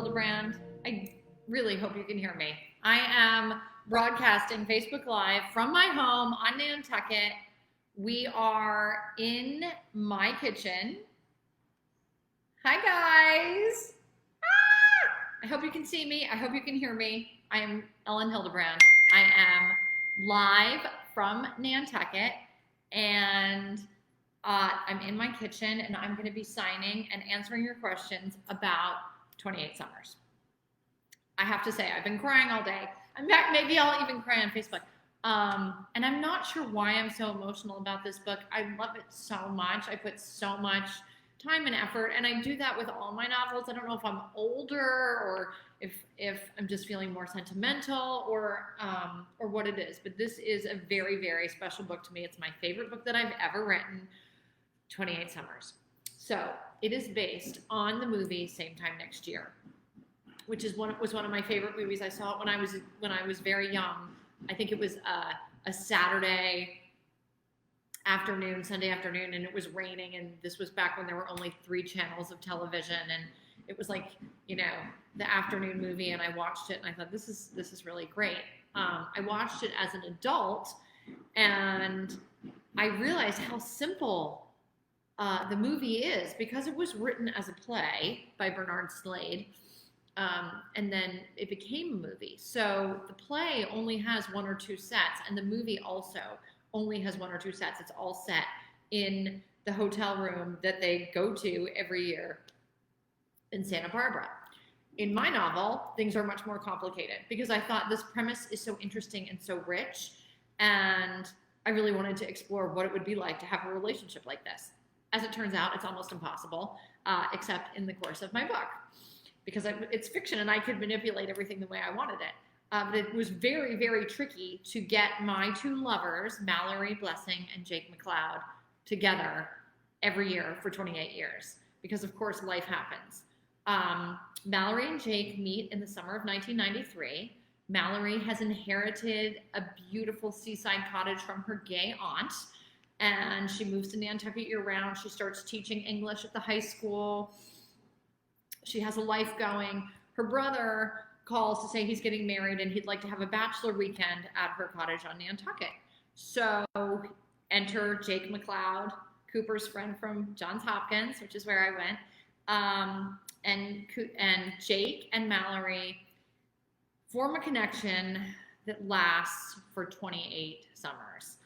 Hilderbrand. I really hope you can hear me. I am broadcasting Facebook Live from my home on Nantucket. We are in my kitchen. Hi, guys. I hope you can see me. I hope you can hear me. I am Elin Hilderbrand. I am live from Nantucket, and I'm in my kitchen, and I'm going to be signing and answering your questions about 28 Summers. I have to say, I've been crying all day. Maybe I'll even cry on Facebook. And I'm not sure why I'm so emotional about this book. I love it so much. I put so much time and effort, and I do that with all my novels. I don't know if I'm older or if I'm just feeling more sentimental or what it is. But this is a very, very special book to me. It's my favorite book that I've ever written, 28 Summers. So it is based on the movie Same Time Next Year, which was one of my favorite movies. I saw it when I was very young. I think it was a Saturday afternoon, Sunday afternoon, and it was raining, and this was back when there were only 3 channels of television, and it was like, you know, the afternoon movie, and I watched it, and I thought, this is really great. I watched it as an adult, and I realized how simple the movie is, because it was written as a play by Bernard Slade, and then it became a movie. So the play only has 1 or 2 sets, and the movie also only has 1 or 2 sets. It's all set in the hotel room that they go to every year in Santa Barbara. In my novel, things are much more complicated, because I thought this premise is so interesting and so rich, and I really wanted to explore what it would be like to have a relationship like this. As it turns out, it's almost impossible, except in the course of my book, because it's fiction and I could manipulate everything the way I wanted it. But it was very, very tricky to get my 2 lovers, Mallory Blessing and Jake McCloud, together every year for 28 years, because of course life happens. Mallory and Jake meet in the summer of 1993. Mallory has inherited a beautiful seaside cottage from her gay aunt, and she moves to Nantucket year-round. She starts teaching English at the high school. She has a life going. Her brother calls to say he's getting married and he'd like to have a bachelor weekend at her cottage on Nantucket. So enter Jake McCloud, Cooper's friend from Johns Hopkins, which is where I went. And Jake and Mallory form a connection that lasts for 28 summers.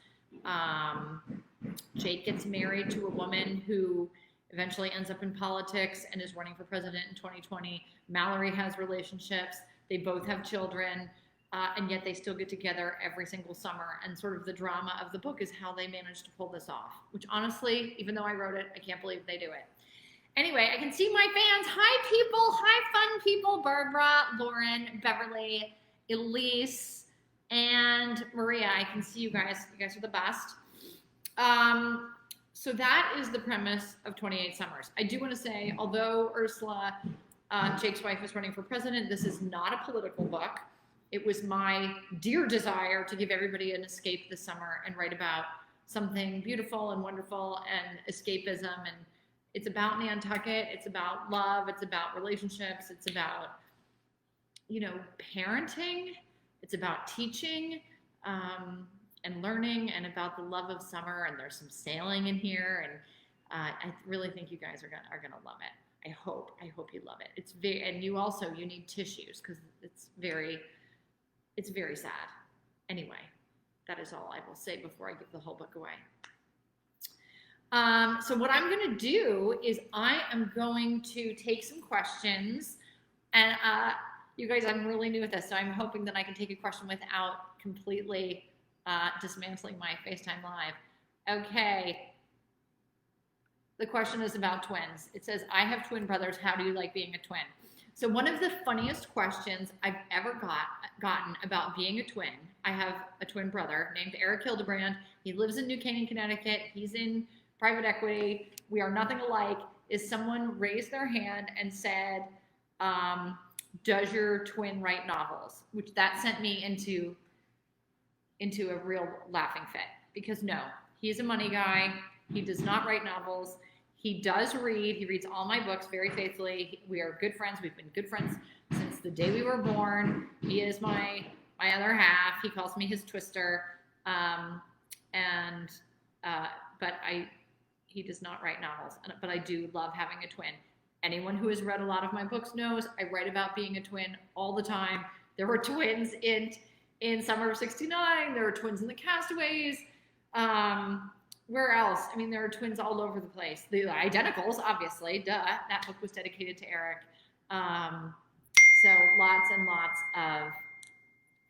Jake gets married to a woman who eventually ends up in politics and is running for president in 2020. Mallory has relationships. They both have children, and yet they still get together every single summer. And sort of the drama of the book is how they managed to pull this off, which honestly, even though I wrote it, I can't believe they do it. Anyway, I can see my fans. Hi, people. Hi, fun people. Barbara, Lauren, Beverly, Elise, and Maria. I can see you guys. You guys are the best. So that is the premise of 28 Summers. I do want to say, although Ursula, Jake's wife, is running for president, this is not a political book. It was my dear desire to give everybody an escape this summer and write about something beautiful and wonderful and escapism. And it's about Nantucket. It's about love. It's about relationships. It's about, you know, parenting. It's about teaching and learning, and about the love of summer. And there's some sailing in here. And I really think you guys are gonna love it. I hope you love it. It's very, and you need tissues, because it's very sad. Anyway, that is all I will say before I give the whole book away. So what I'm going to do is I am going to take some questions, and you guys, I'm really new at this, so I'm hoping that I can take a question without completely dismantling my FaceTime Live. Okay. The question is about twins. It says, I have twin brothers. How do you like being a twin? So one of the funniest questions I've ever gotten about being a twin, I have a twin brother named Eric Hilderbrand. He lives in New Canaan, Connecticut. He's in private equity. We are nothing alike. Is someone raised their hand and said, does your twin write novels? Which that sent me into a real laughing fit, because no, he's a money guy. He does not write novels. He does read. He reads all my books very faithfully. We are good friends. We've been good friends since the day we were born. He is my other half. He calls me his twister. But he does not write novels. But I do love having a twin. Anyone who has read a lot of my books knows I write about being a twin all the time. There were twins in Summer of '69. There were twins in The Castaways. Where else? I mean, there are twins all over the place. The Identicals, obviously, duh. That book was dedicated to Eric. So lots and lots of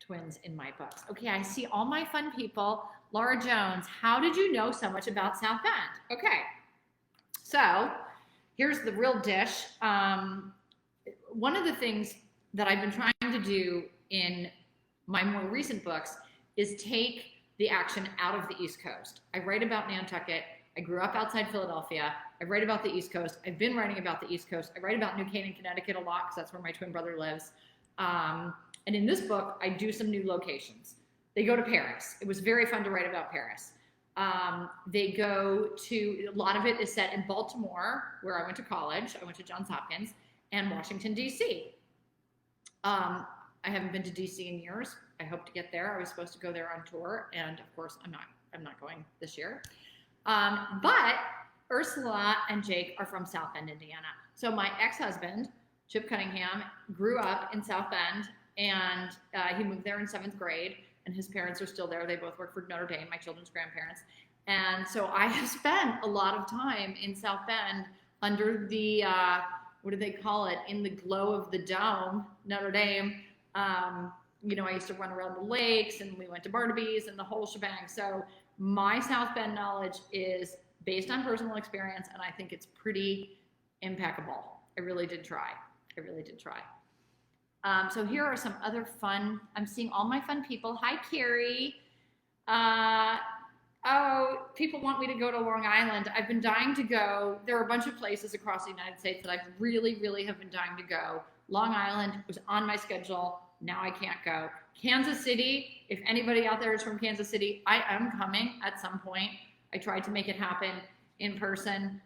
twins in my books. Okay, I see all my fun people. Laura Jones, how did you know so much about South Bend? Okay, so here's the real dish. One of the things that I've been trying to do in my more recent books is take the action out of the East Coast. I write about Nantucket. I grew up outside Philadelphia. I write about the East Coast. I've been writing about the East Coast. I write about New Canaan, Connecticut a lot because that's where my twin brother lives. And in this book, I do some new locations. They go to Paris. It was very fun to write about Paris. They go to, a lot of it is set in Baltimore, where I went to college. I went to Johns Hopkins, and Washington, D.C. I haven't been to D.C. in years. I hope to get there. I was supposed to go there on tour, and of course, I'm not going this year. But Ursula and Jake are from South Bend, Indiana. So my ex-husband, Chip Cunningham, grew up in South Bend, and he moved there in 7th grade, and his parents are still there. They both work for Notre Dame, my children's grandparents. And so I have spent a lot of time in South Bend under the, what do they call it? In the glow of the dome, Notre Dame. You know, I used to run around the lakes, and we went to Barnaby's and the whole shebang. So my South Bend knowledge is based on personal experience, and I think it's pretty impeccable. I really did try. So here are some other fun, I'm seeing all my fun people. Hi, Carrie. Oh, people want me to go to Long Island. I've been dying to go. There are a bunch of places across the United States that I really, really have been dying to go. Long Island was on my schedule. Now I can't go. Kansas City, if anybody out there is from Kansas City, I am coming at some point. I tried to make it happen in person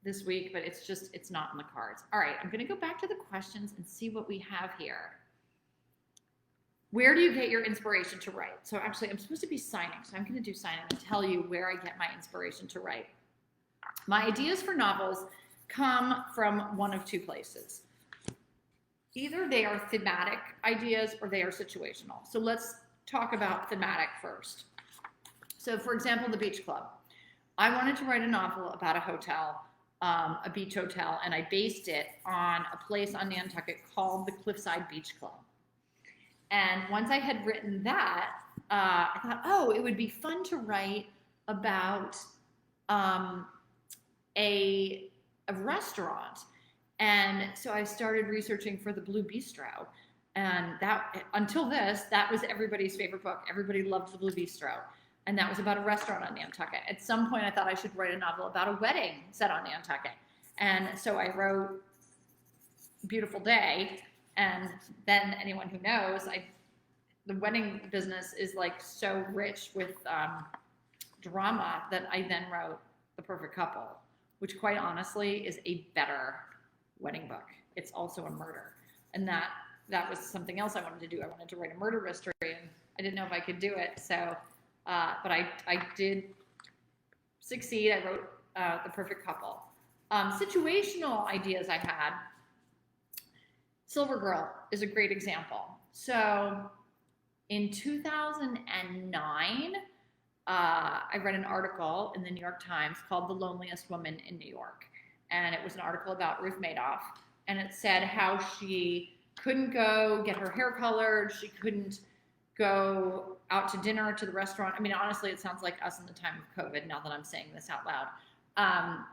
this week, but it's not in the cards. All right, I'm going to go back to the questions and see what we have here. Where do you get your inspiration to write? So actually, I'm supposed to be signing, so I'm going to do signing and tell you where I get my inspiration to write. My ideas for novels come from one of two places. Either they are thematic ideas or they are situational. So let's talk about thematic first. So for example, the Beach Club. I wanted to write a novel about a hotel, a beach hotel, and I based it on a place on Nantucket called the Cliffside Beach Club. And once I had written that, I thought, oh, it would be fun to write about a restaurant. And so I started researching for the Blue Bistro. And that, until this, that was everybody's favorite book. Everybody loved the Blue Bistro. And that was about a restaurant on Nantucket. At some point, I thought I should write a novel about a wedding set on Nantucket. And so I wrote Beautiful Day. And then anyone who knows, the wedding business is like so rich with drama that I then wrote The Perfect Couple, which quite honestly is a better wedding book. It's also a murder. And that was something else I wanted to do. I wanted to write a murder mystery, and I didn't know if I could do it. So, but I did succeed. I wrote The Perfect Couple. Situational ideas I had. Silver Girl is a great example. So in 2009, I read an article in the New York Times called The Loneliest Woman in New York. And it was an article about Ruth Madoff. And it said how she couldn't go get her hair colored. She couldn't go out to dinner to the restaurant. I mean, honestly, it sounds like us in the time of COVID, now that I'm saying this out loud.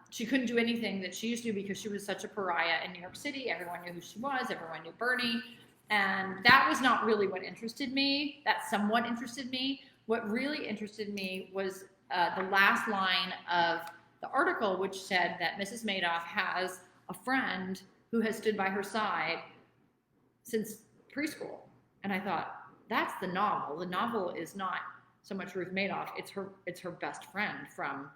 She couldn't do anything that she used to because she was such a pariah in New York City. Everyone knew who she was. Everyone knew Bernie. And that was not really what interested me. That somewhat interested me. What really interested me was the last line of the article, which said that Mrs. Madoff has a friend who has stood by her side since preschool. And I thought, that's the novel. The novel is not so much Ruth Madoff, it's her best friend from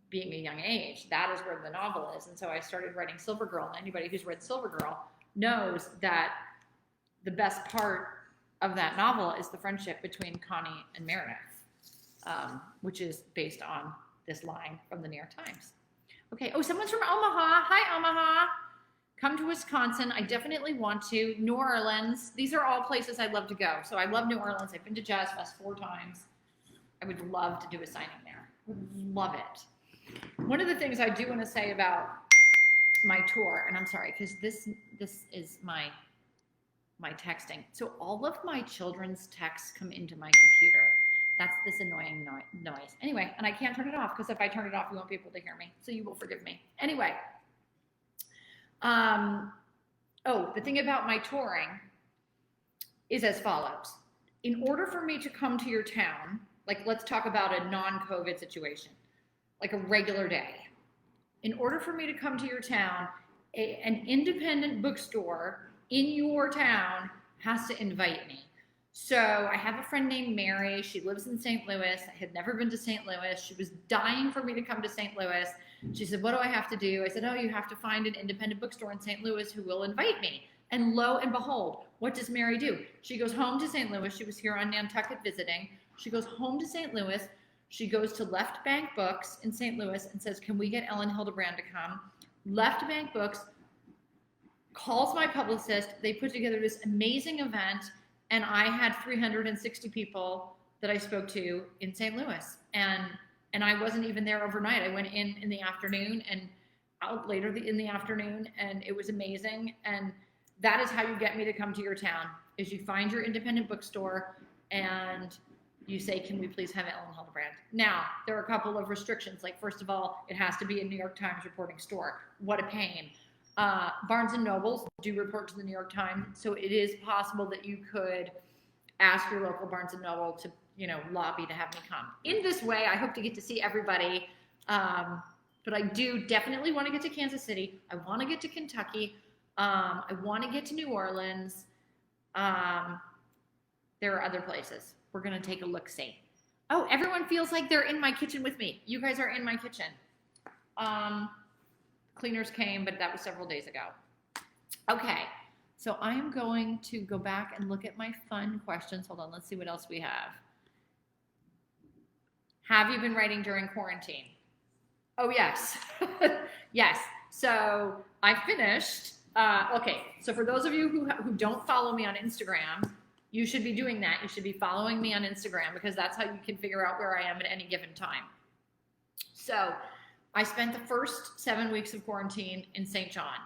being a young age. That is where the novel is. And so I started writing Silver Girl. And anybody who's read Silver Girl knows that the best part of that novel is the friendship between Connie and Meredith, which is based on this line from the New York Times. Okay. Oh, someone's from Omaha. Hi, Omaha. Come to Wisconsin. I definitely want to. New Orleans. These are all places I'd love to go. So I love New Orleans. I've been to Jazz Fest 4 times. I would love to do a signing there. Would love it. One of the things I do want to say about my tour, and I'm sorry, because this is my texting. So all of my children's texts come into my computer. That's this annoying noise. Anyway, and I can't turn it off because if I turn it off, you won't be able to hear me. So you will forgive me. Anyway. The thing about my touring is as follows. In order for me to come to your town, like let's talk about a non-COVID situation, like a regular day. In order for me to come to your town, an independent bookstore in your town has to invite me. So I have a friend named Mary. She lives in St. Louis. I had never been to St. Louis. She was dying for me to come to St. Louis. She said, what do I have to do? I said, oh, you have to find an independent bookstore in St. Louis who will invite me. And lo and behold, what does Mary do? She goes home to St. Louis. She was here on Nantucket visiting. She goes home to St. Louis. She goes to Left Bank Books in St. Louis and says, can we get Elin Hilderbrand to come? Left Bank Books calls my publicist. They put together this amazing event. And I had 360 people that I spoke to in St. Louis. And I wasn't even there overnight. I went in the afternoon and out later in the afternoon, and it was amazing. And that is how you get me to come to your town, is you find your independent bookstore and you say, can we please have Elin Hilderbrand? Now, there are a couple of restrictions. Like, first of all, it has to be a New York Times reporting store. What a pain. Barnes and Nobles do report to the New York Times, so it is possible that you could ask your local Barnes and Noble to, lobby to have me come. In this way, I hope to get to see everybody, but I do definitely want to get to Kansas City. I want to get to Kentucky. I want to get to New Orleans. There are other places. We're going to take a look-see. Oh, everyone feels like they're in my kitchen with me. You guys are in my kitchen. Cleaners came, but that was several days ago. Okay, so I am going to go back and look at my fun questions. Hold on, let's see what else we have. Have you been writing during quarantine? Oh, yes. Yes. So I finished. Okay, so for those of you who don't follow me on Instagram, you should be doing that. You should be following me on Instagram because that's how you can figure out where I am at any given time. So I spent the first 7 weeks of quarantine in St. John.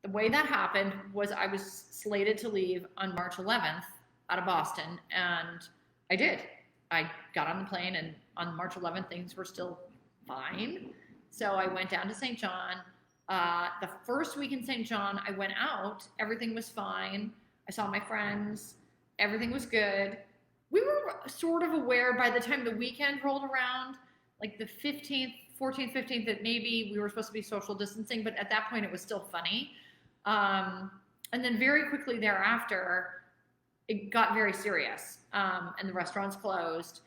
The way that happened was I was slated to leave on March 11th out of Boston, and I did. I got on the plane, and on March 11th, things were still fine. So I went down to St. John. The first week in St. John, I went out. Everything was fine. I saw my friends. Everything was good. We were sort of aware by the time the weekend rolled around, like the 14th, 15th, that maybe we were supposed to be social distancing, but at that point it was still funny. And then very quickly thereafter, it got very serious, and the restaurants closed.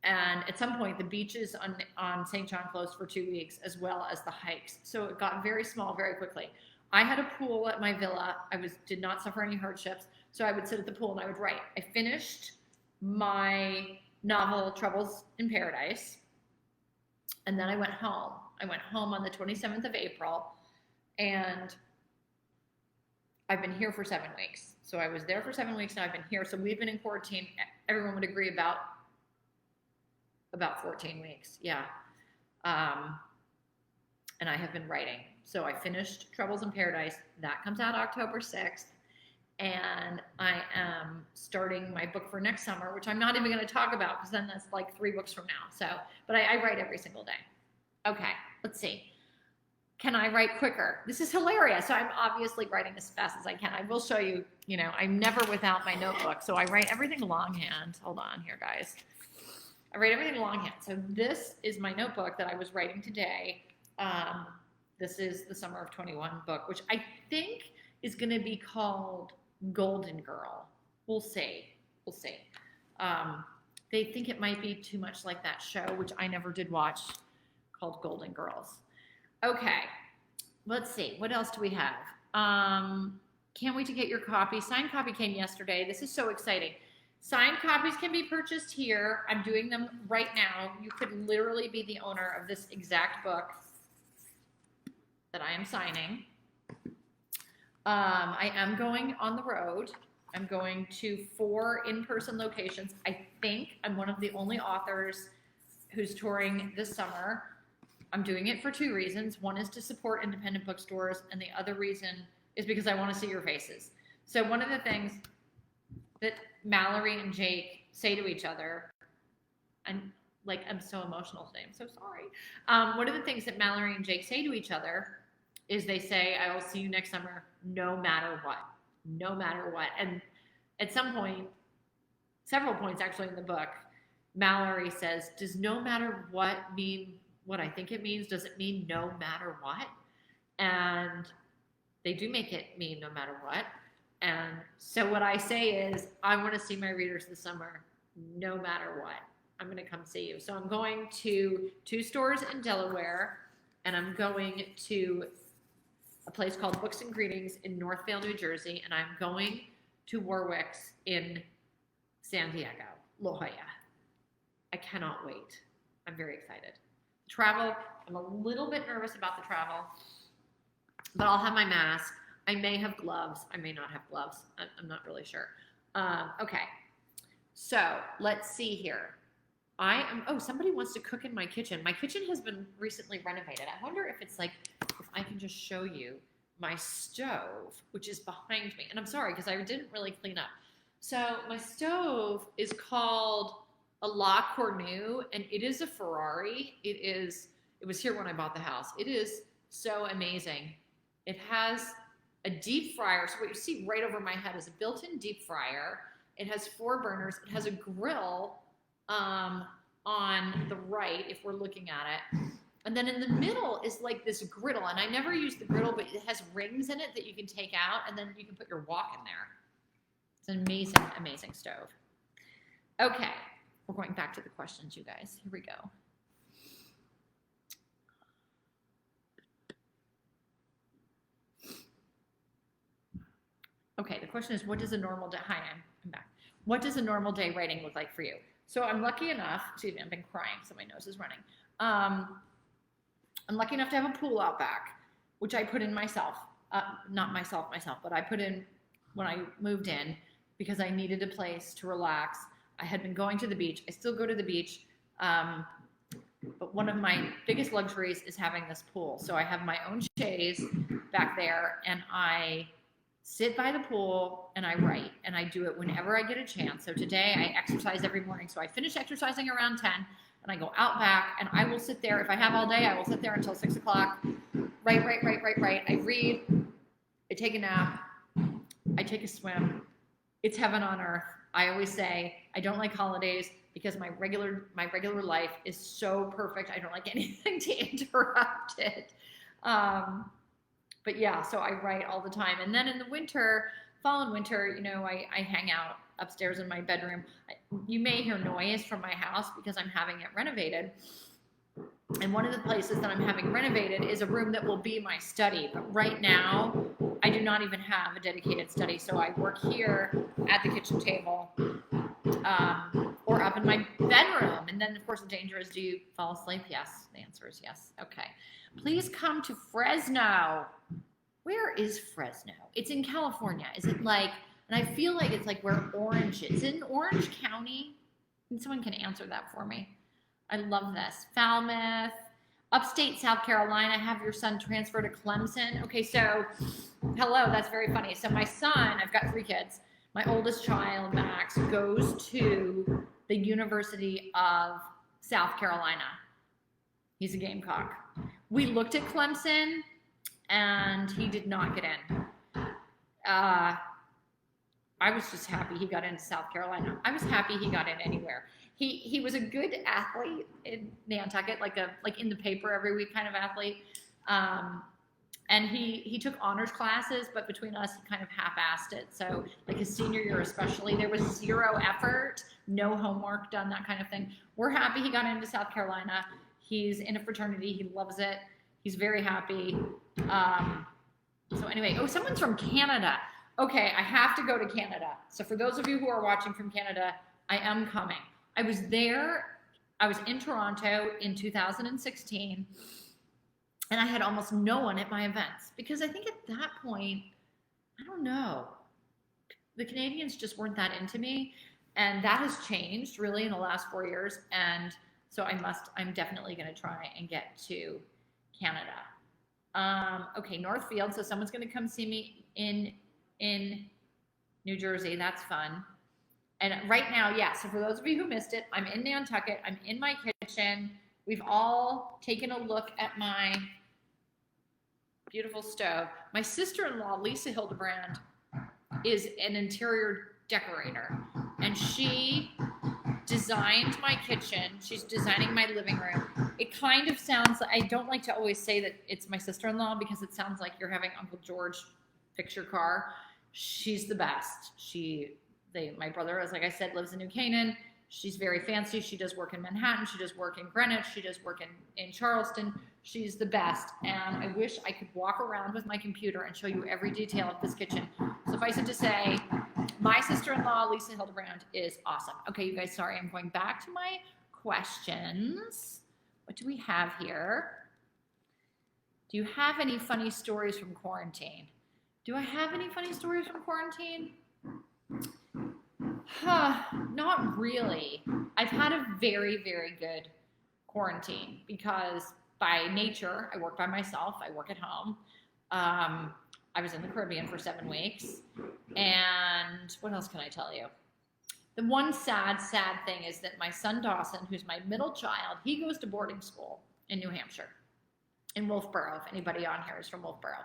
And at some point, the beaches on St. John closed for 2 weeks, as well as the hikes. So it got very small very quickly. I had a pool at my villa. I did not suffer any hardships, so I would sit at the pool and I would write. I finished my novel, Troubles in Paradise, and then I went home. I went home on the 27th of April, and I've been here for 7 weeks. So I was there for 7 weeks, and I've been here. So we've been in quarantine. Everyone would agree about 14 weeks. Yeah. And I have been writing. So I finished Troubles in Paradise. That comes out October 6th. And I am starting my book for next summer, which I'm not even going to talk about because then that's like 3 books from now. So, but I write every single day. Okay, let's see. Can I write quicker? This is hilarious. So I'm obviously writing as fast as I can. I will show you, I'm never without my notebook. So I write everything longhand. Hold on here, guys. I write everything longhand. So this is my notebook that I was writing today. This is the Summer of 21 book, which I think is going to be called Golden Girl. We'll see. We'll see. They think it might be too much like that show, which I never did watch, called Golden Girls. Okay, let's see. What else do we have? Can't wait to get your copy. Signed copy came yesterday. This is so exciting. Signed copies can be purchased here. I'm doing them right now. You could literally be the owner of this exact book that I am signing. I am going on the road. I'm going to 4 in-person locations. I think I'm one of the only authors who's touring this summer. I'm doing it for 2 reasons. One is to support independent bookstores, and the other reason is because I want to see your faces. So one of the things that Mallory and Jake say to each other, and like, I'm so emotional today, I'm so sorry. One of the things that Mallory and Jake say to each other is they say, I will see you next summer, no matter what, no matter what. And at some point, several points actually in the book, Mallory says, does no matter what mean what I think it means? Does it mean no matter what? And they do make it mean no matter what. And so what I say is, I want to see my readers this summer, no matter what. I'm going to come see you. So I'm going to 2 stores in Delaware, and I'm going to a place called Books and Greetings in Northvale, New Jersey, and I'm going to Warwick's in San Diego, La Jolla. I cannot wait. I'm very excited. Travel, I'm a little bit nervous about the travel, but I'll have my mask. I may have gloves. I may not have gloves. I'm not really sure. Okay. So let's see here. Somebody wants to cook in my kitchen. My kitchen has been recently renovated. I wonder if it's like, if I can just show you my stove, which is behind me. And I'm sorry, because I didn't really clean up. So my stove is called a La Cornue, and it is a Ferrari. It was here when I bought the house. It is so amazing. It has a deep fryer. So what you see right over my head is a built-in deep fryer. It has 4 burners. It has a grill on the right, if we're looking at it. And then in the middle is like this griddle. And I never use the griddle, but it has rings in it that you can take out, and then you can put your wok in there. It's an amazing, amazing stove. Okay, we're going back to the questions, you guys. Here we go. Okay, the question is, what does a normal day, hi, I'm back. What does a normal day writing look like for you? So I'm lucky enough, excuse me, I've been crying, so my nose is running. I'm lucky enough to have a pool out back, which I put in myself. Not myself, but I put in when I moved in because I needed a place to relax. I had been going to the beach. I still go to the beach. But one of my biggest luxuries is having this pool. So I have my own chaise back there, and I sit by the pool and I write, and I do it whenever I get a chance. So today I exercise every morning. So I finish exercising around 10 and I go out back and I will sit there. If I have all day, I will sit there until 6 o'clock. Write. I read, I take a nap, I take a swim. It's heaven on earth. I always say I don't like holidays because my regular life is so perfect. I don't like anything to interrupt it. But yeah, so I write all the time. And then in the winter, fall and winter, you know, I hang out upstairs in my bedroom. You may hear noise from my house because I'm having it renovated. And one of the places that I'm having renovated is a room that will be my study. But right now, I do not even have a dedicated study. So I work here at the kitchen table or up in my bedroom. And then, of course, the danger is, do you fall asleep? Yes. The answer is yes. Okay. Please come to Fresno. Where is Fresno? It's in California. Is it like, and I feel like it's like where Orange is. Is it in Orange County? And someone can answer that for me. I love this. Falmouth, upstate South Carolina. Have your son transfer to Clemson. Okay, so hello, that's very funny. So my son, I've got 3 kids. My oldest child, Max, goes to the University of South Carolina. He's a Gamecock. We looked at Clemson, and he did not get in. I was just happy he got into South Carolina. I was happy he got in anywhere. He was a good athlete in Nantucket, like in the paper every week kind of athlete. And he took honors classes, but between us, he kind of half-assed it. So like his senior year especially, there was 0 effort, no homework done, that kind of thing. We're happy he got into South Carolina. He's in a fraternity. He loves it. He's very happy. So anyway, someone's from Canada. Okay, I have to go to Canada. So for those of you who are watching from Canada, I am coming. I was in Toronto in 2016, and I had almost no one at my events because I think at that point, I don't know, the Canadians just weren't that into me, and that has changed really in the last 4 years, and so I'm definitely going to try and get to Canada. Okay, Northfield, so someone's going to come see me in New Jersey. That's fun. And right now, yeah, so for those of you who missed it, I'm in Nantucket. I'm in my kitchen. We've all taken a look at my beautiful stove. My sister-in-law, Lisa Hilderbrand, is an interior decorator, and she designed my kitchen. She's designing my living room. It kind of sounds like, I don't like to always say that it's my sister-in-law because it sounds like you're having Uncle George fix your car. She's the best. My brother, as like I said, lives in New Canaan. She's very fancy. She does work in Manhattan. She does work in Greenwich. She does work in Charleston. She's the best. And I wish I could walk around with my computer and show you every detail of this kitchen. Suffice it to say, my sister-in-law, Lisa Hilderbrand, is awesome. Okay, you guys, sorry, I'm going back to my questions. What do we have here? Do you have any funny stories from quarantine? Do I have any funny stories from quarantine? Not really. I've had a very, very good quarantine because by nature, I work by myself. I work at home. I was in the Caribbean for 7 weeks. And what else can I tell you? The one sad thing is that my son Dawson, who's my middle child, he goes to boarding school in New Hampshire, in Wolfboro, if anybody on here is from Wolfboro.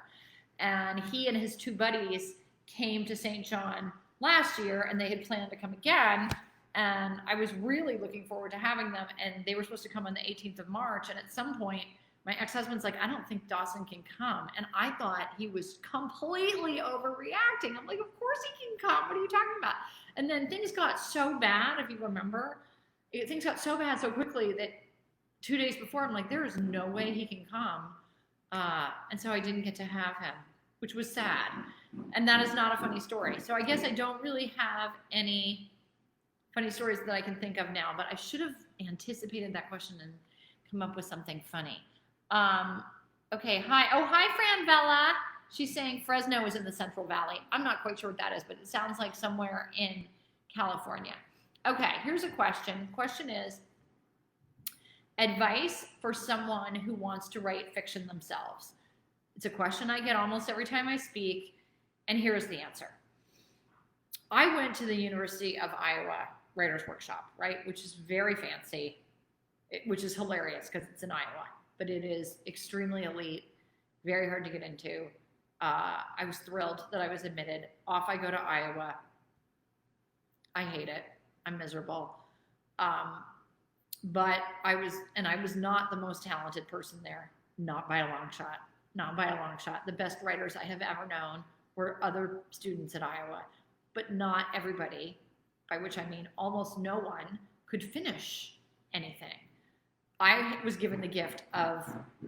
And he and his 2 buddies came to St. John last year, and they had planned to come again. And I was really looking forward to having them. And they were supposed to come on the 18th of March. And at some point, my ex-husband's like, I don't think Dawson can come. And I thought he was completely overreacting. I'm like, of course he can come. What are you talking about? And then things got so bad, if you remember, things got so bad so quickly that 2 days before, I'm like, there is no way he can come. And so I didn't get to have him, which was sad. And that is not a funny story. So I guess I don't really have any funny stories that I can think of now, but I should have anticipated that question and come up with something funny. Okay, hi. Oh, hi, Fran Vella. She's saying Fresno is in the Central Valley. I'm not quite sure what that is, but it sounds like somewhere in California. Okay, here's a question. Question is, advice for someone who wants to write fiction themselves. It's a question I get almost every time I speak, and here's the answer. I went to the University of Iowa Writers Workshop, right, which is very fancy, which is hilarious because it's in Iowa, but it is extremely elite, very hard to get into. I was thrilled that I was admitted. Off I go to Iowa. I hate it. I'm miserable. But I was not the most talented person there, not by a long shot. Not by a long shot. The best writers I have ever known were other students at Iowa, but not everybody, by which I mean almost no one, could finish anything. I was given the gift of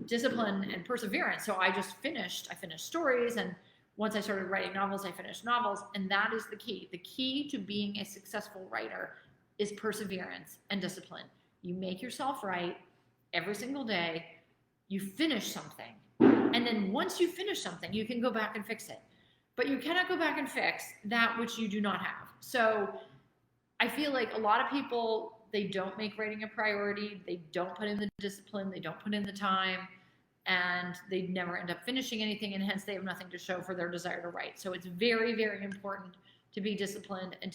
discipline and perseverance, so I finished stories, and once I started writing novels, I finished novels, and that is the key. The key to being a successful writer is perseverance and discipline. You make yourself write every single day, you finish something. And then once you finish something, you can go back and fix it. But you cannot go back and fix that which you do not have. So I feel like a lot of people, they don't make writing a priority. They don't put in the discipline. They don't put in the time. And they never end up finishing anything. And hence they have nothing to show for their desire to write. So it's very, very important to be disciplined and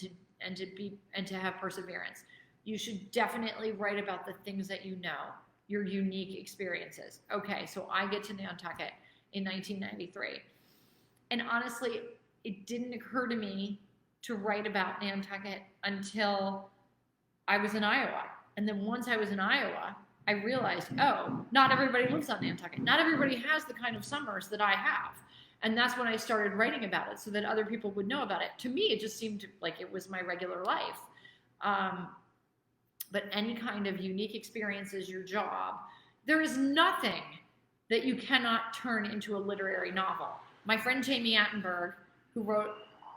to have perseverance. You should definitely write about the things that you know, your unique experiences. Okay, so I get to Nantucket in 1993. And honestly, it didn't occur to me to write about Nantucket until I was in Iowa. And then once I was in Iowa, I realized, oh, not everybody lives on Nantucket. Not everybody has the kind of summers that I have. And that's when I started writing about it so that other people would know about it. To me, it just seemed like it was my regular life. But any kind of unique experiences, your job, there is nothing that you cannot turn into a literary novel. My friend Jamie Attenberg, who wrote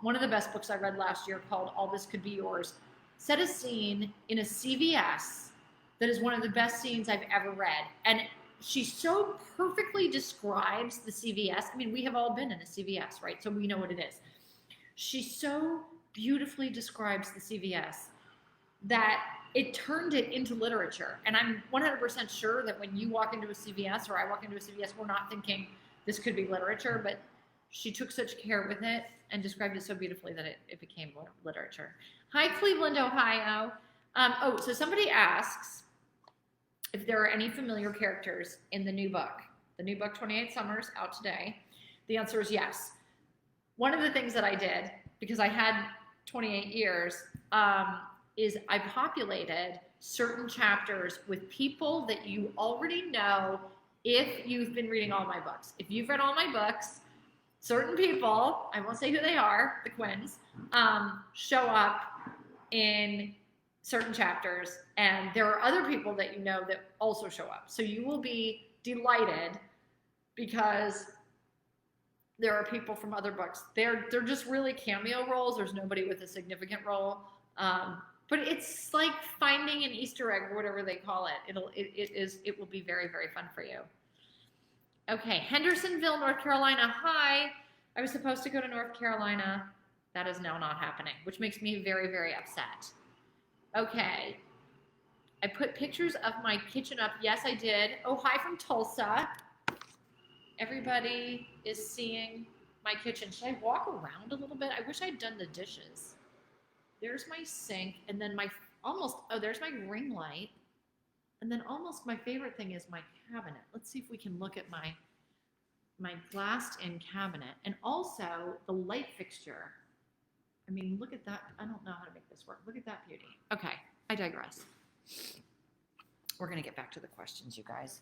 one of the best books I read last year called All This Could Be Yours, set a scene in a CVS that is one of the best scenes I've ever read. And she so perfectly describes the CVS. I mean, we have all been in a CVS, right? So we know what it is. She so beautifully describes the CVS that it turned it into literature. And I'm 100% sure that when you walk into a CVS or I walk into a CVS, we're not thinking this could be literature, but she took such care with it and described it so beautifully that it became literature. Hi, Cleveland, Ohio. So somebody asks if there are any familiar characters in the new book. The new book, 28 Summers, out today. The answer is yes. One of the things that I did, because I had 28 years, is I populated certain chapters with people that you already know if you've been reading all my books. If you've read all my books, certain people, I won't say who they are, the Quins, show up in certain chapters, and there are other people that you know that also show up. So you will be delighted because there are people from other books. They're just really cameo roles. There's nobody with a significant role. But it's like finding an Easter egg or whatever they call it. It will be very, very fun for you. Okay, Hendersonville, North Carolina. Hi. I was supposed to go to North Carolina. That is now not happening, which makes me very, very upset. Okay. I put pictures of my kitchen up. Yes, I did. Oh, hi from Tulsa. Everybody is seeing my kitchen. Should I walk around a little bit? I wish I'd done the dishes. There's my sink, and then there's my ring light. And then almost my favorite thing is my cabinet. Let's see if we can look at my glassed-in cabinet. And also the light fixture. I mean, look at that. I don't know how to make this work. Look at that beauty. Okay, I digress. We're going to get back to the questions, you guys.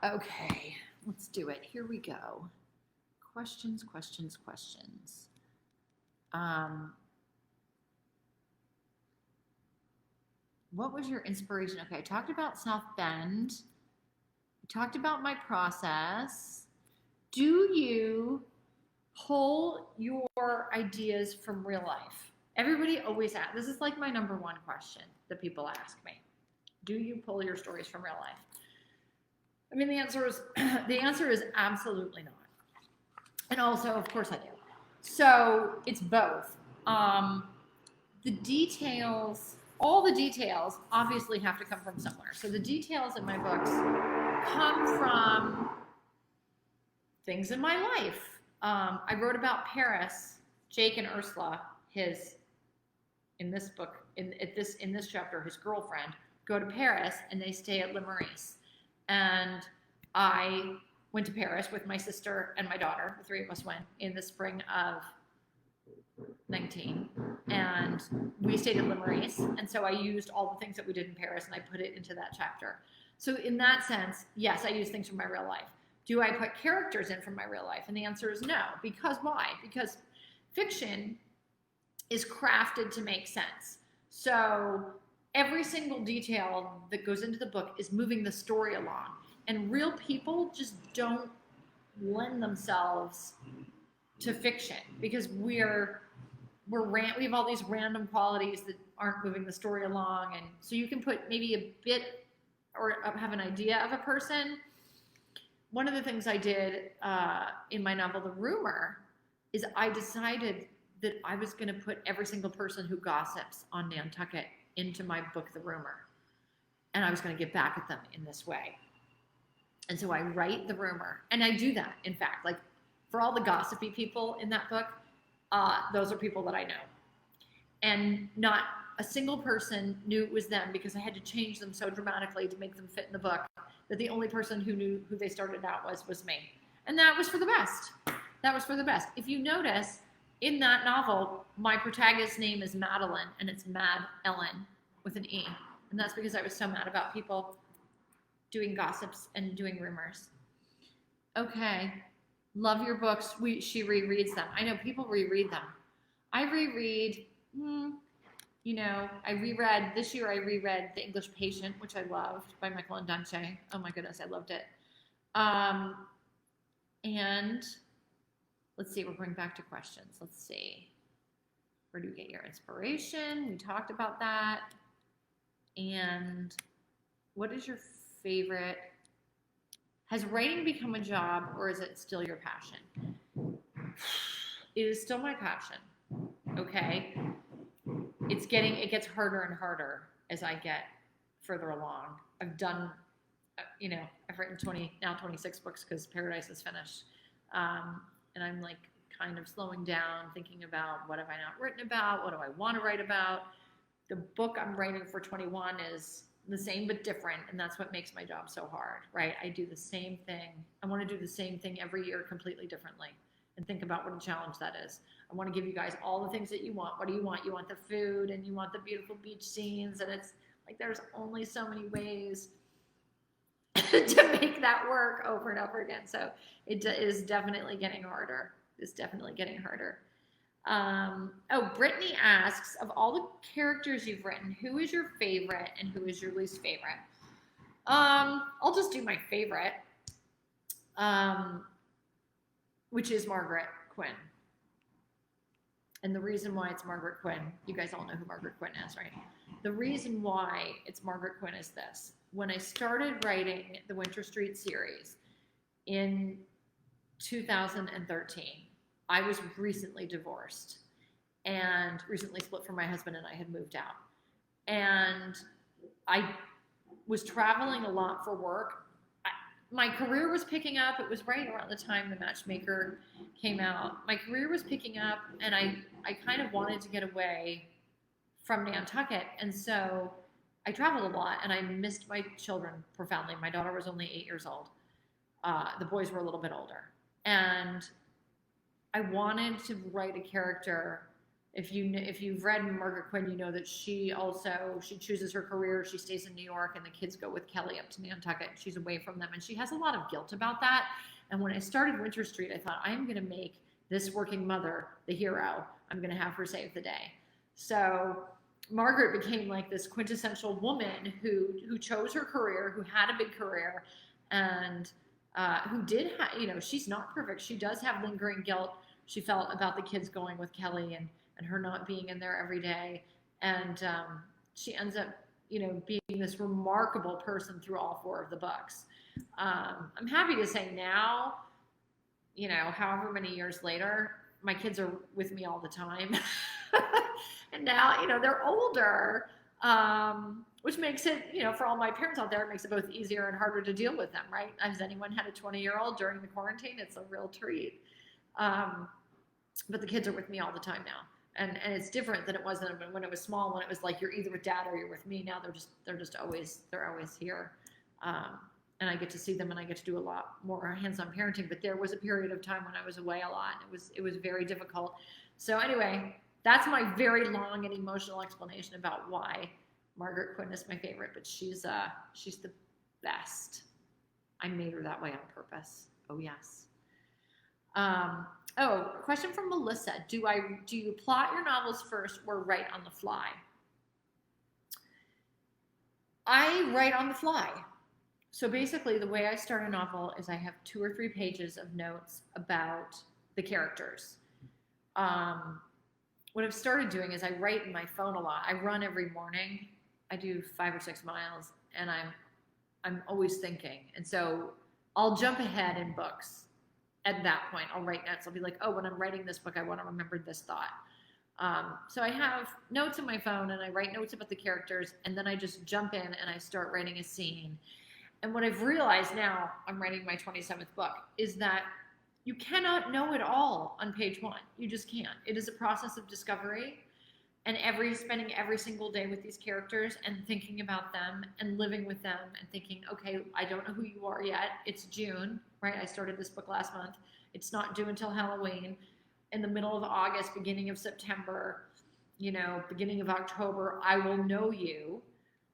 Okay, let's do it. Here we go. Questions. What was your inspiration? Okay, I talked about South Bend. I talked about my process. Do you pull your ideas from real life? Everybody always asks. This is like my number one question that people ask me. Do you pull your stories from real life? I mean, the answer is absolutely not. And also, of course I do. So it's both. The details, all the details obviously have to come from somewhere. So the details in my books come from things in my life. I wrote about Paris, Jake and Ursula, in this book, in this chapter, his girlfriend, go to Paris and they stay at Le Maurice. And I went to Paris with my sister and my daughter. The three of us went in the spring of 19, and we stayed at Le Maurice. And so I used all the things that we did in Paris and I put it into that chapter. So in that sense, yes, I use things from my real life. Do I put characters in from my real life? And the answer is no. Because why? Because fiction is crafted to make sense. So every single detail that goes into the book is moving the story along. And real people just don't lend themselves to fiction because we have all these random qualities that aren't moving the story along. And so you can put maybe a bit or have an idea of a person. One of the things I did in my novel, The Rumor, is I decided that I was going to put every single person who gossips on Nantucket into my book, The Rumor. And I was going to get back at them in this way. And so I write The Rumor. And I do that, in fact. Like, for all the gossipy people in that book, those are people that I know. And not a single person knew it was them because I had to change them so dramatically to make them fit in the book that the only person who knew who they started out was me. And that was for the best. That was for the best. If you notice, in that novel, my protagonist's name is Madeline, and it's Mad Ellen with an E. And that's because I was so mad about people doing gossips and doing rumors. Okay. Love your books. She rereads them. I know people reread them. I reread this year I reread The English Patient, which I loved, by Michael Ondaatje. Oh my goodness, I loved it. And let's see, we're going back to questions. Let's see. Where do you get your inspiration? We talked about that. And what is your favorite? Has writing become a job, or is it still your passion? It is still my passion. Okay. It gets harder and harder as I get further along. I've written 26 books because Paradise is finished. And I'm like kind of slowing down, thinking about what have I not written about? What do I want to write about? The book I'm writing for 21 is the same but different, and that's what makes my job so hard, right? I do the same thing. I want to do the same thing every year completely differently, and think about what a challenge that is. I want to give you guys all the things that you want. What do you want? You want the food, and you want the beautiful beach scenes, and it's like there's only so many ways to make that work over and over again. So it is definitely getting harder. It's definitely getting harder. Brittany asks, of all the characters you've written, who is your favorite and who is your least favorite? I'll just do my favorite, which is Margaret Quinn. And the reason why it's Margaret Quinn, you guys all know who Margaret Quinn is, right? The reason why it's Margaret Quinn is this. When I started writing the Winter Street series in 2013, I was recently divorced and recently split from my husband, and I had moved out. And I was traveling a lot for work. My career was picking up. It was right around the time The Matchmaker came out. My career was picking up, and I kind of wanted to get away from Nantucket. And so I traveled a lot, and I missed my children profoundly. My daughter was only 8 years old. The boys were a little bit older. And I wanted to write a character. If you've read Margaret Quinn, you know that she chooses her career. She stays in New York, and the kids go with Kelly up to Nantucket. She's away from them, and she has a lot of guilt about that. And when I started Winter Street, I thought, I am going to make this working mother the hero. I'm going to have her save the day. So Margaret became like this quintessential woman who chose her career, who had a big career, and who did she's not perfect. She does have lingering guilt she felt about the kids going with Kelly and her not being in there every day. And she ends up, being this remarkable person through all 4 of the books. I'm happy to say now, however many years later, my kids are with me all the time. And now, they're older, which makes it, for all my parents out there, it makes it both easier and harder to deal with them, right? Has anyone had a 20-year-old during the quarantine? It's a real treat. But the kids are with me all the time now. And it's different than it was when it was small, when it was like you're either with dad or you're with me. Now they're always here. And I get to see them, and I get to do a lot more hands-on parenting. But there was a period of time when I was away a lot. It was very difficult. So anyway, that's my very long and emotional explanation about why Margaret Quinn is my favorite. But she's the best. I made her that way on purpose. Oh yes. Question from Melissa. Do you plot your novels first or write on the fly? I write on the fly. So basically the way I start a novel is I have 2 or 3 pages of notes about the characters. What I've started doing is I write in my phone a lot. I run every morning. I do 5 or 6 miles, and I'm always thinking. And so I'll jump ahead in books. At that point, I'll write notes. I'll be like, when I'm writing this book, I want to remember this thought. So I have notes in my phone, and I write notes about the characters, and then I just jump in and I start writing a scene. And what I've realized now, I'm writing my 27th book, is that you cannot know it all on page 1. You just can't. It is a process of discovery, and spending every single day with these characters and thinking about them and living with them and thinking, okay, I don't know who you are yet. It's June, right? I started this book last month. It's not due until Halloween. In the middle of August, beginning of September, beginning of October, I will know you.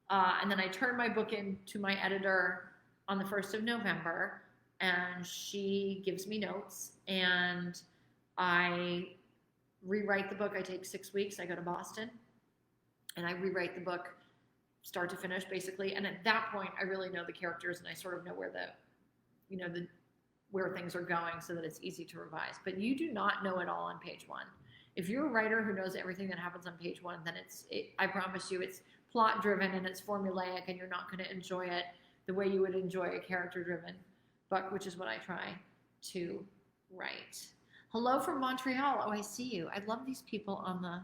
And then I turn my book in to my editor on the 1st of November, and she gives me notes, and I rewrite the book. I take 6 weeks. I go to Boston, and I rewrite the book start to finish, basically. And at that point, I really know the characters, and I sort of know where where things are going, so that it's easy to revise. But you do not know it all on page one. If you're a writer who knows everything that happens on page one, then I promise you, it's plot driven and it's formulaic, and you're not going to enjoy it the way you would enjoy a character driven book, which is what I try to write. Hello from Montreal. Oh, I see you. I love these people on the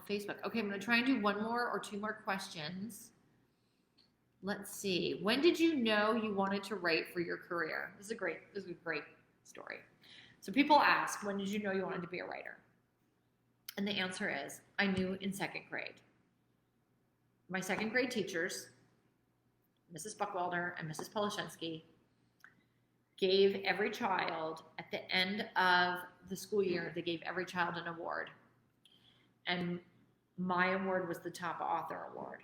Facebook. Okay, I'm going to try and do one more or two more questions. Let's see. When did you know you wanted to write for your career? This is a great story. So people ask, when did you know you wanted to be a writer? And the answer is, I knew in second grade. My second grade teachers, Mrs. Buckwalder and Mrs. Polishensky, gave every child, at the end of the school year, they gave every child an award. And my award was the top author award.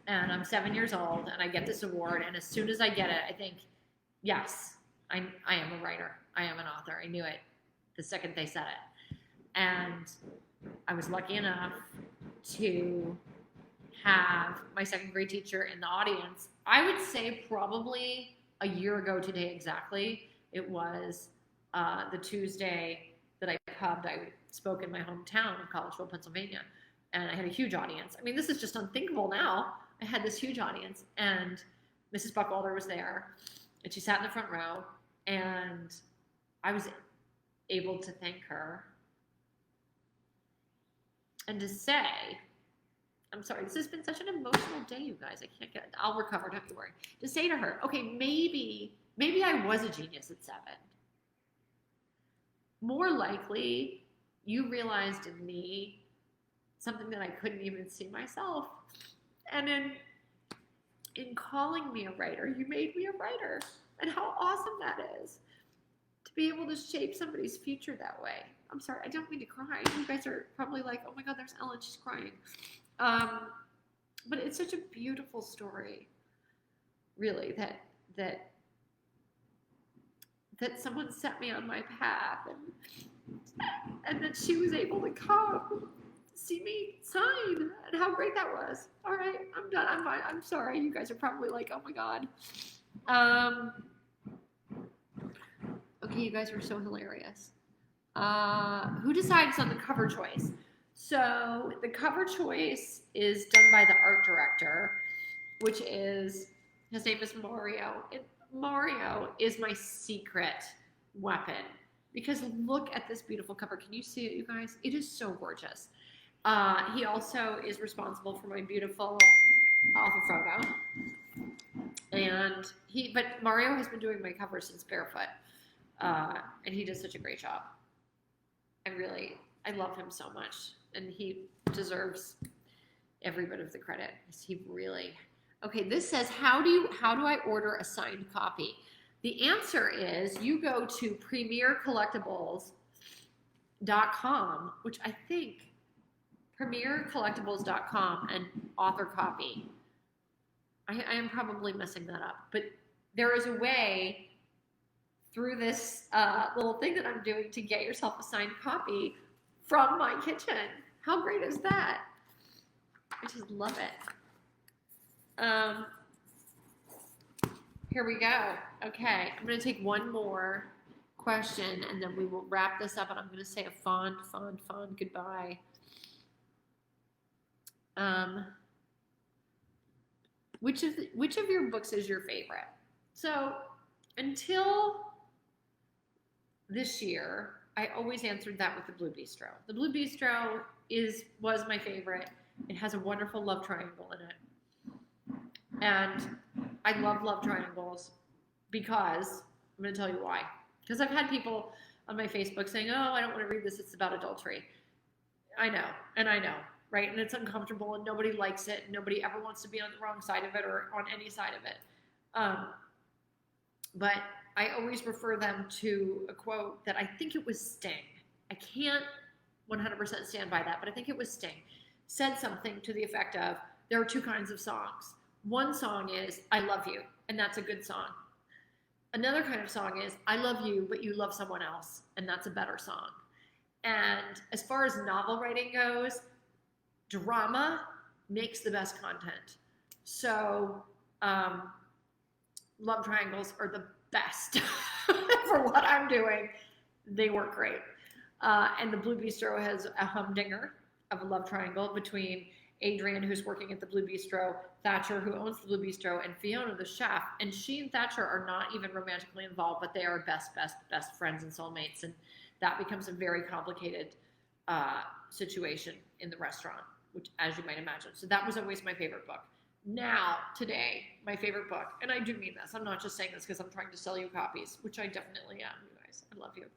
And I'm 7 years old, and I get this award, and as soon as I get it, I think, yes, I am a writer. I am an author. I knew it the second they said it. And I was lucky enough to have my second grade teacher in the audience. I would say probably a year ago today exactly. It was the Tuesday that I pubbed. I spoke in my hometown of Collegeville, Pennsylvania, and I had a huge audience. I mean, this is just unthinkable now. I had this huge audience, and Mrs. Buckwalder was there, and she sat in the front row, and I was able to thank her and to say, I'm sorry, this has been such an emotional day, you guys. I can't get it. I'll recover, don't you worry. To say to her, okay, maybe I was a genius at 7. More likely, you realized in me something that I couldn't even see myself. And in calling me a writer, you made me a writer. And how awesome that is, to be able to shape somebody's future that way. I'm sorry, I don't mean to cry. You guys are probably like, oh my God, there's Ellen, she's crying. But it's such a beautiful story, really, that someone set me on my path, and that she was able to come see me sign, and how great that was. All right, I'm done. I'm fine. I'm sorry. You guys are probably like, oh my God. Okay, you guys are so hilarious. Who decides on the cover choice? So the cover choice is done by the art director, which is, his name is Mario. Mario is my secret weapon, because look at this beautiful cover. Can you see it, you guys? It is so gorgeous. He also is responsible for my beautiful author photo. But Mario has been doing my cover since Barefoot. And he does such a great job. I love him so much, and he deserves every bit of the credit. Okay, this says, how do I order a signed copy? The answer is, you go to premiercollectibles.com, which I think premiercollectibles.com, and author copy. I am probably messing that up, but there is a way through this little thing that I'm doing to get yourself a signed copy from my kitchen. How great is that? I just love it. Here we go. Okay, I'm going to take one more question, and then we will wrap this up, and I'm going to say a fond goodbye. Which of your books is your favorite? So until this year, I always answered that with The Blue Bistro. The Blue Bistro was my favorite. It has a wonderful love triangle in it. And I love triangles because, I'm going to tell you why. Because I've had people on my Facebook saying, oh, I don't want to read this, it's about adultery. I know, right? And it's uncomfortable, and nobody likes it, and nobody ever wants to be on the wrong side of it or on any side of it. But I always refer them to a quote that I think it was Sting. I can't 100% stand by that, but I think it was Sting. Said something to the effect of, there are two kinds of songs. One song is, I love you, and that's a good song. Another kind of song is, I love you, but you love someone else, and that's a better song. And as far as novel writing goes, drama makes the best content. So love triangles are the best for what I'm doing. They work great. And the Blue Bistro has a humdinger of a love triangle between Adrian, who's working at the Blue Bistro, Thatcher, who owns the Blue Bistro, and Fiona, the chef. And she and Thatcher are not even romantically involved, but they are best friends and soulmates. And that becomes a very complicated situation in the restaurant, which, as you might imagine. So that was always my favorite book. Now, today, my favorite book, and I do mean this, I'm not just saying this because I'm trying to sell you copies, which I definitely am, you guys, I love you,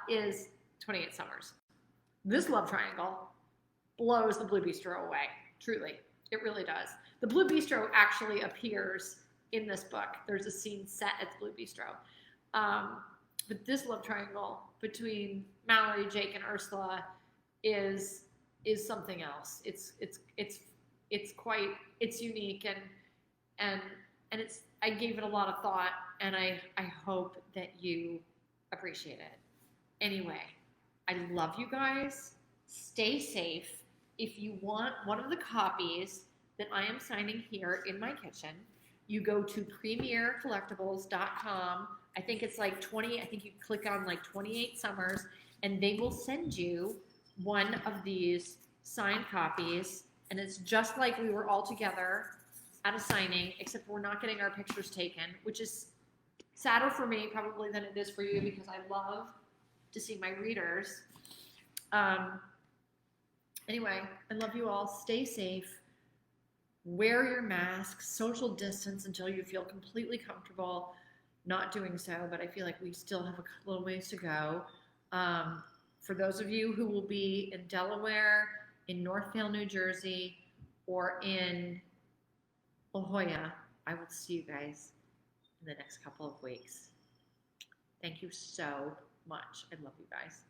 is 28 Summers. This love triangle blows the Blue Bistro away, truly. It really does. The Blue Bistro actually appears in this book. There's a scene set at the Blue Bistro. But this love triangle between Mallory, Jake, and Ursula is something else. It's unique and it's, I gave it a lot of thought, and I hope that you appreciate it. Anyway, I love you guys. Stay safe. If you want one of the copies that I am signing here in my kitchen, you go to premiercollectibles.com. I think it's like 20, I think you click on like 28 Summers, and they will send you one of these signed copies. And it's just like we were all together at a signing, except we're not getting our pictures taken, which is sadder for me probably than it is for you, because I love to see my readers. Anyway, I love you all. Stay safe. Wear your masks, social distance until you feel completely comfortable not doing so, but I feel like we still have a little ways to go. For those of you who will be in Delaware, in Northvale, New Jersey, or in La Jolla, I will see you guys in the next couple of weeks. Thank you so much. I love you guys.